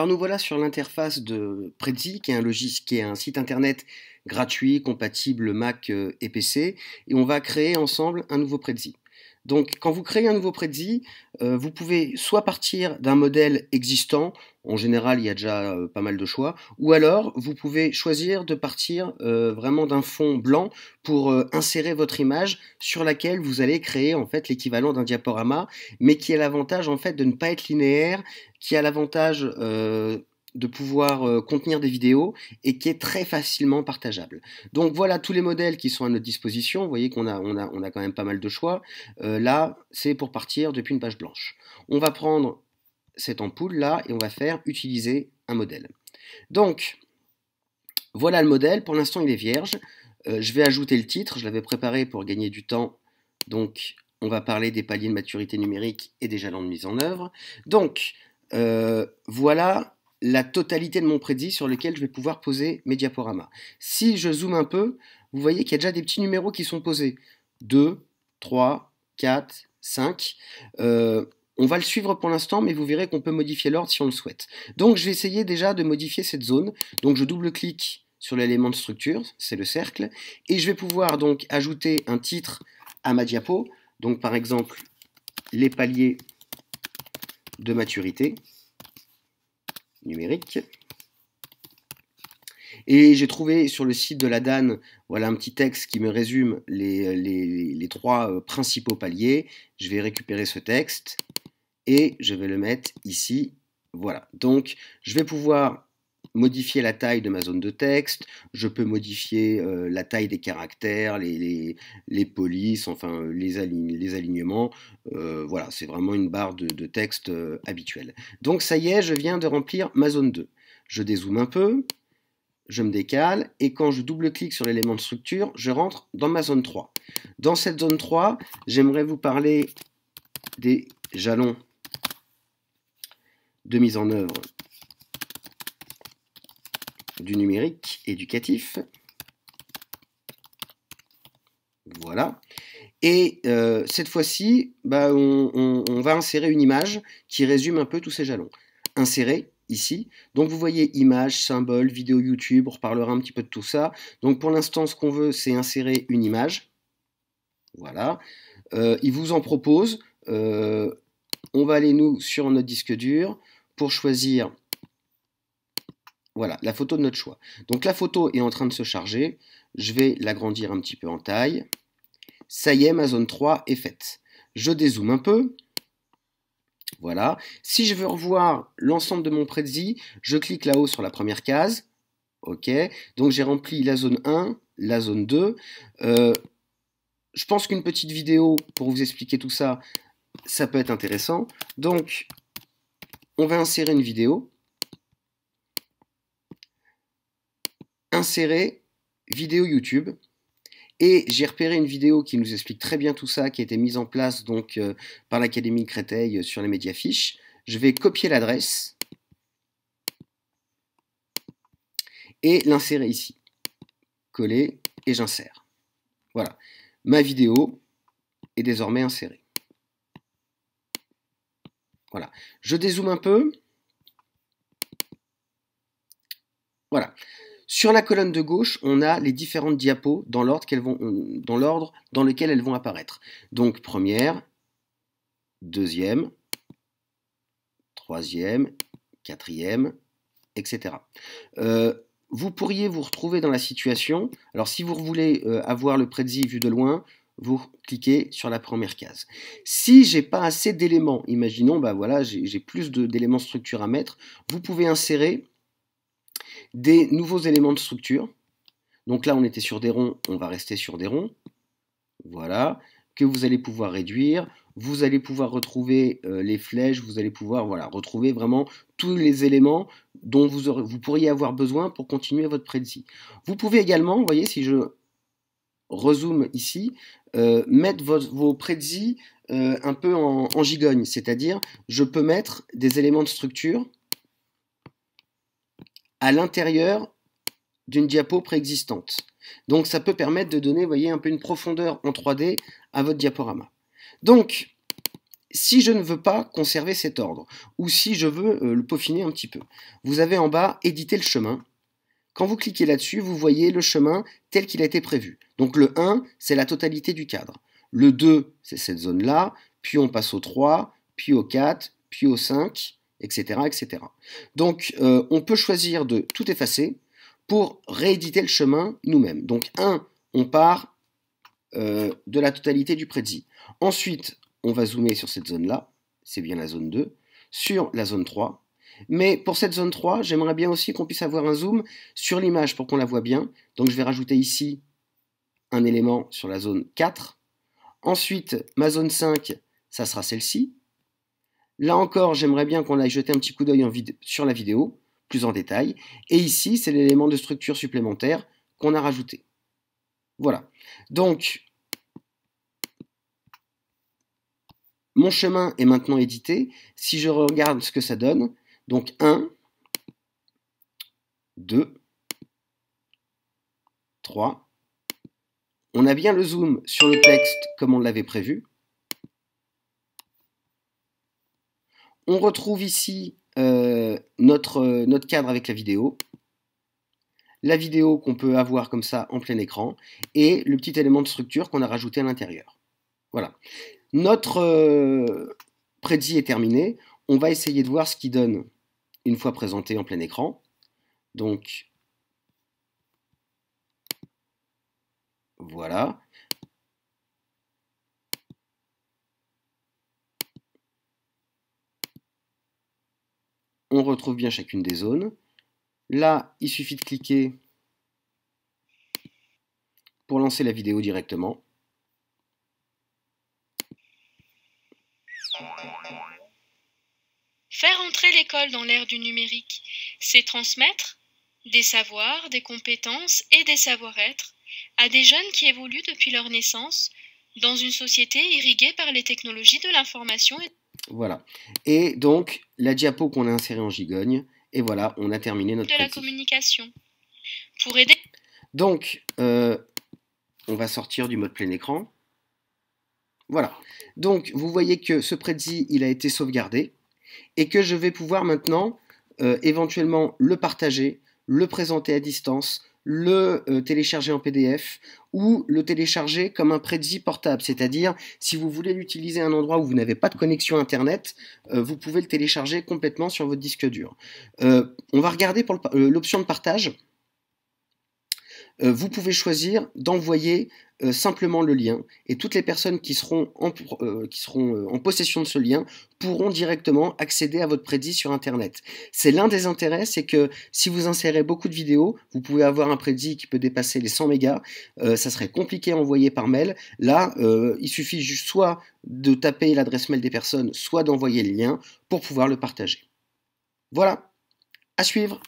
Alors nous voilà sur l'interface de Prezi, qui est un site internet gratuit, compatible Mac et PC, et on va créer ensemble un nouveau Prezi. Donc quand vous créez un nouveau Prezi, vous pouvez soit partir d'un modèle existant, en général il y a déjà pas mal de choix, ou alors vous pouvez choisir de partir vraiment d'un fond blanc pour insérer votre image sur laquelle vous allez créer en fait l'équivalent d'un diaporama, mais qui a l'avantage en fait de ne pas être linéaire, qui a l'avantage de pouvoir contenir des vidéos et qui est très facilement partageable. Donc voilà tous les modèles qui sont à notre disposition. Vous voyez qu'on a quand même pas mal de choix. Là, c'est pour partir depuis une page blanche. On va prendre cette ampoule là et on va faire utiliser un modèle. Donc voilà le modèle. Pour l'instant, il est vierge. Je vais ajouter le titre. Je l'avais préparé pour gagner du temps. Donc on va parler des paliers de maturité numérique et des jalons de mise en œuvre. Donc voilà la totalité de mon Prezi sur lequel je vais pouvoir poser mes diaporamas. Si je zoome un peu, vous voyez qu'il y a déjà des petits numéros qui sont posés. 2, 3, 4, 5. On va le suivre pour l'instant, mais vous verrez qu'on peut modifier l'ordre si on le souhaite. Donc je vais essayer déjà de modifier cette zone. Donc je double-clique sur l'élément de structure, c'est le cercle, et je vais pouvoir donc ajouter un titre à ma diapo. Donc par exemple, les paliers de maturité numérique. Et j'ai trouvé sur le site de la DAN, voilà un petit texte qui me résume les trois principaux paliers. Je vais récupérer ce texte et je vais le mettre ici. Voilà, donc je vais pouvoir modifier la taille de ma zone de texte, je peux modifier la taille des caractères, les polices, enfin les alignements. Voilà, c'est vraiment une barre de texte habituelle. Donc ça y est, je viens de remplir ma zone 2. Je dézoome un peu, je me décale, et quand je double-clique sur l'élément de structure, je rentre dans ma zone 3. Dans cette zone 3, j'aimerais vous parler des jalons de mise en œuvre du numérique éducatif. Voilà. Et cette fois-ci, on va insérer une image qui résume un peu tous ces jalons. Insérer, ici. Donc vous voyez image, symbole, vidéo YouTube, on reparlera un petit peu de tout ça. Donc pour l'instant, ce qu'on veut, c'est insérer une image. Voilà. Il vous en propose. On va aller, nous, sur notre disque dur pour choisir voilà, la photo de notre choix. Donc la photo est en train de se charger. Je vais l'agrandir un petit peu en taille. Ça y est, ma zone 3 est faite. Je dézoome un peu. Voilà. Si je veux revoir l'ensemble de mon Prezi, je clique là-haut sur la première case. OK. Donc j'ai rempli la zone 1, la zone 2. Je pense qu'une petite vidéo pour vous expliquer tout ça, ça peut être intéressant. Donc, on va insérer une vidéo. Insérer vidéo YouTube. Et j'ai repéré une vidéo qui nous explique très bien tout ça, qui a été mise en place donc par l'Académie Créteil sur les Mediafiches. Je vais copier l'adresse et l'insérer ici. Coller et j'insère. Voilà. Ma vidéo est désormais insérée. Voilà. Je dézoome un peu. Voilà. Sur la colonne de gauche, on a les différentes diapos dans l'ordre dans lequel elles vont apparaître. Donc première, deuxième, troisième, quatrième, etc. Vous pourriez vous retrouver dans la situation, alors si vous voulez avoir le Prezi vu de loin, vous cliquez sur la première case. Si j'ai pas assez d'éléments, imaginons, voilà, j'ai plus d'éléments structure à mettre, vous pouvez insérer des nouveaux éléments de structure. Donc là, on était sur des ronds, on va rester sur des ronds. Voilà, que vous allez pouvoir réduire. Vous allez pouvoir retrouver les flèches, vous allez pouvoir retrouver vraiment tous les éléments dont vous pourriez avoir besoin pour continuer votre Prezi. Vous pouvez également, vous voyez, si je rezoome ici, mettre vos Prezi un peu en gigogne, c'est-à-dire je peux mettre des éléments de structure à l'intérieur d'une diapo préexistante. Donc ça peut permettre de donner, vous voyez, un peu une profondeur en 3D à votre diaporama. Donc, si je ne veux pas conserver cet ordre, ou si je veux le peaufiner un petit peu, vous avez en bas « Éditer le chemin ». Quand vous cliquez là-dessus, vous voyez le chemin tel qu'il a été prévu. Donc le 1, c'est la totalité du cadre. Le 2, c'est cette zone-là, puis on passe au 3, puis au 4, puis au 5, etc. etc. Donc on peut choisir de tout effacer pour rééditer le chemin nous-mêmes. Donc 1, on part de la totalité du prédit. Ensuite, on va zoomer sur cette zone-là, c'est bien la zone 2, sur la zone 3. Mais pour cette zone 3, j'aimerais bien aussi qu'on puisse avoir un zoom sur l'image pour qu'on la voit bien. Donc je vais rajouter ici un élément sur la zone 4. Ensuite, ma zone 5, ça sera celle-ci. Là encore, j'aimerais bien qu'on aille jeter un petit coup d'œil sur la vidéo, plus en détail. Et ici, c'est l'élément de structure supplémentaire qu'on a rajouté. Voilà. Donc, mon chemin est maintenant édité. Si je regarde ce que ça donne, donc 1, 2, 3. On a bien le zoom sur le texte comme on l'avait prévu. On retrouve ici notre cadre avec la vidéo qu'on peut avoir comme ça en plein écran, et le petit élément de structure qu'on a rajouté à l'intérieur. Voilà. Notre prédit est terminé. On va essayer de voir ce qu'il donne une fois présenté en plein écran. Donc, voilà. On retrouve bien chacune des zones. Là, il suffit de cliquer pour lancer la vidéo directement. Faire entrer l'école dans l'ère du numérique, c'est transmettre des savoirs, des compétences et des savoir-être à des jeunes qui évoluent depuis leur naissance dans une société irriguée par les technologies de l'information. Voilà. Et donc, la diapo qu'on a insérée en gigogne, et voilà, on a terminé notre de la prédit. communication. Pour aider... Donc, on va sortir du mode plein écran. Voilà. Donc, vous voyez que ce prédit, il a été sauvegardé et que je vais pouvoir maintenant éventuellement le partager, le présenter à distance, le télécharger en PDF ou le télécharger comme un prédit portable. C'est-à-dire, si vous voulez l'utiliser à un endroit où vous n'avez pas de connexion Internet, vous pouvez le télécharger complètement sur votre disque dur. On va regarder pour l'option de partage. Vous pouvez choisir d'envoyer simplement le lien, et toutes les personnes qui seront en possession de ce lien pourront directement accéder à votre prédit sur Internet. C'est l'un des intérêts, c'est que si vous insérez beaucoup de vidéos, vous pouvez avoir un prédit qui peut dépasser les 100 mégas, ça serait compliqué à envoyer par mail. Là, il suffit juste soit de taper l'adresse mail des personnes, soit d'envoyer le lien pour pouvoir le partager. Voilà, à suivre.